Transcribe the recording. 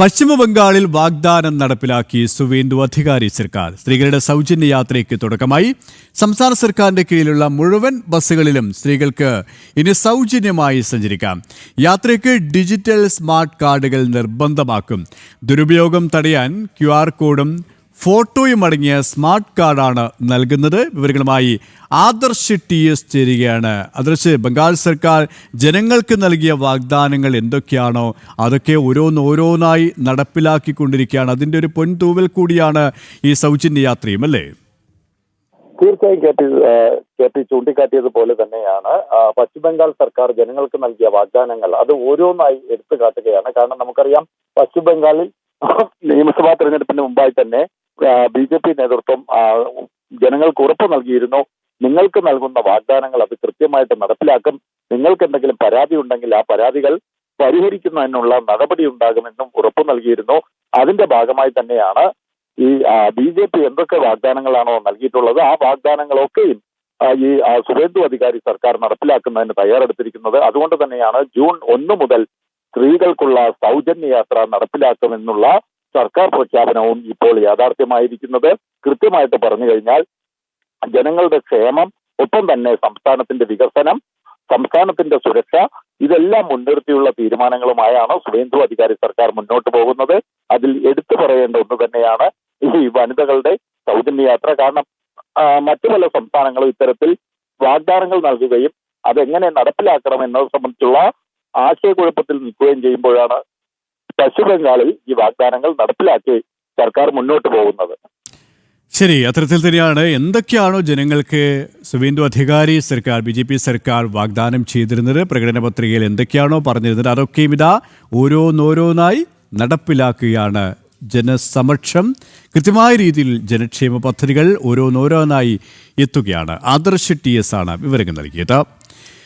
പശ്ചിമ ബംഗാളിൽ വാഗ്ദാനം നടപ്പിലാക്കി സുവേന്ദു അധികാരി സർക്കാർ. സ്ത്രീകളുടെ സൗജന്യ യാത്രയ്ക്ക് തുടക്കമായി. സംസ്ഥാന സർക്കാരിന്റെ കീഴിലുള്ള മുഴുവൻ ബസ്സുകളിലും സ്ത്രീകൾക്ക് ഇനി സൗജന്യമായി സഞ്ചരിക്കാം. യാത്രയ്ക്ക് ഡിജിറ്റൽ സ്മാർട്ട് കാർഡുകൾ നിർബന്ധമാക്കും. ദുരുപയോഗം തടയാൻ QR കോഡും ഫോട്ടോയും അടങ്ങിയ സ്മാർട്ട് കാർഡാണ് നൽകുന്നത്. വിവരങ്ങളുമായി ആദർശ് TS ചേരുകയാണ്. ആദർശ്, ബംഗാൾ സർക്കാർ ജനങ്ങൾക്ക് നൽകിയ വാഗ്ദാനങ്ങൾ എന്തൊക്കെയാണോ അതൊക്കെ ഓരോന്നായി നടപ്പിലാക്കിക്കൊണ്ടിരിക്കുകയാണ്. അതിൻ്റെ ഒരു പൊൻതൂവൽ കൂടിയാണ് ഈ സൗജന്യ യാത്രയും, അല്ലേ? തീർച്ചയായും കെ.ടി. ചൂണ്ടിക്കാട്ടിയതുപോലെ തന്നെയാണ് പശ്ചിമബംഗാൾ സർക്കാർ ജനങ്ങൾക്ക് നൽകിയ വാഗ്ദാനങ്ങൾ. അത് ഓരോന്നായി എടുത്തു കാട്ടുകയാണ്. കാരണം നമുക്കറിയാം, പശ്ചിമബംഗാളിൽ നിയമസഭാ തെരഞ്ഞെടുപ്പിന് മുമ്പായി തന്നെ BJP നേതൃത്വം ജനങ്ങൾക്ക് ഉറപ്പ് നൽകിയിരുന്നു, നിങ്ങൾക്ക് നൽകുന്ന വാഗ്ദാനങ്ങൾ അത് കൃത്യമായിട്ട് നടപ്പിലാക്കും, നിങ്ങൾക്ക് എന്തെങ്കിലും പരാതി ഉണ്ടെങ്കിൽ ആ പരാതികൾ പരിഹരിക്കുന്നതിനുള്ള നടപടി ഉണ്ടാകുമെന്നും ഉറപ്പ് നൽകിയിരുന്നു. അതിന്റെ ഭാഗമായി തന്നെയാണ് ഈ BJP എന്തൊക്കെ വാഗ്ദാനങ്ങളാണോ നൽകിയിട്ടുള്ളത് ആ വാഗ്ദാനങ്ങളൊക്കെയും ഈ സുവേന്ദു അധികാരി സർക്കാർ നടപ്പിലാക്കുന്നതിന് തയ്യാറെടുത്തിരിക്കുന്നത്. അതുകൊണ്ട് തന്നെയാണ് ജൂൺ 1 മുതൽ സ്ത്രീകൾക്കുള്ള സൗജന്യ യാത്ര നടപ്പിലാക്കുമെന്നുള്ള സർക്കാർ പ്രഖ്യാപനവും ഇപ്പോൾ യാഥാർത്ഥ്യമായിരിക്കുന്നത്. കൃത്യമായിട്ട് പറഞ്ഞു കഴിഞ്ഞാൽ ജനങ്ങളുടെ ക്ഷേമം, ഒപ്പം തന്നെ സംസ്ഥാനത്തിന്റെ വികസനം, സംസ്ഥാനത്തിന്റെ സുരക്ഷ, ഇതെല്ലാം മുൻനിർത്തിയുള്ള തീരുമാനങ്ങളുമായാണ് സുവേന്ദു അധികാരി സർക്കാർ മുന്നോട്ട് പോകുന്നത്. അതിൽ എടുത്തു പറയേണ്ട ഒന്ന് തന്നെയാണ് ഈ വനിതകളുടെ സൗജന്യ യാത്ര. കാരണം മറ്റു പല സംസ്ഥാനങ്ങളും ഇത്തരത്തിൽ വാഗ്ദാനങ്ങൾ നൽകുകയും അതെങ്ങനെ നടപ്പിലാക്കണം എന്നത് സംബന്ധിച്ചുള്ള ആശയക്കുഴപ്പത്തിൽ നിൽക്കുകയും ചെയ്യുമ്പോഴാണ് പശ്ചിമബംഗാളിൽ ഈ വാഗ്ദാനങ്ങൾ നടപ്പിലാക്കി സർക്കാർ മുന്നോട്ട് പോകുന്നത്. ശരി, അത്തരത്തിൽ തന്നെയാണ്. എന്തൊക്കെയാണോ ജനങ്ങൾക്ക് സുവേന്ദു അധികാരി സർക്കാർ, BJP സർക്കാർ വാഗ്ദാനം ചെയ്തിരുന്നത്, പ്രകടന പത്രികയിൽ എന്തൊക്കെയാണോ പറഞ്ഞിരുന്നത് അതൊക്കെയും ഇതാ ഓരോന്നായി നടപ്പിലാക്കുകയാണ് ജനസമക്ഷം. കൃത്യമായ രീതിയിൽ ജനക്ഷേമ പദ്ധതികൾ ഓരോന്നായി എത്തുകയാണ്. ആദർശ് TS ആണ് വിവരങ്ങൾ നൽകിയത്.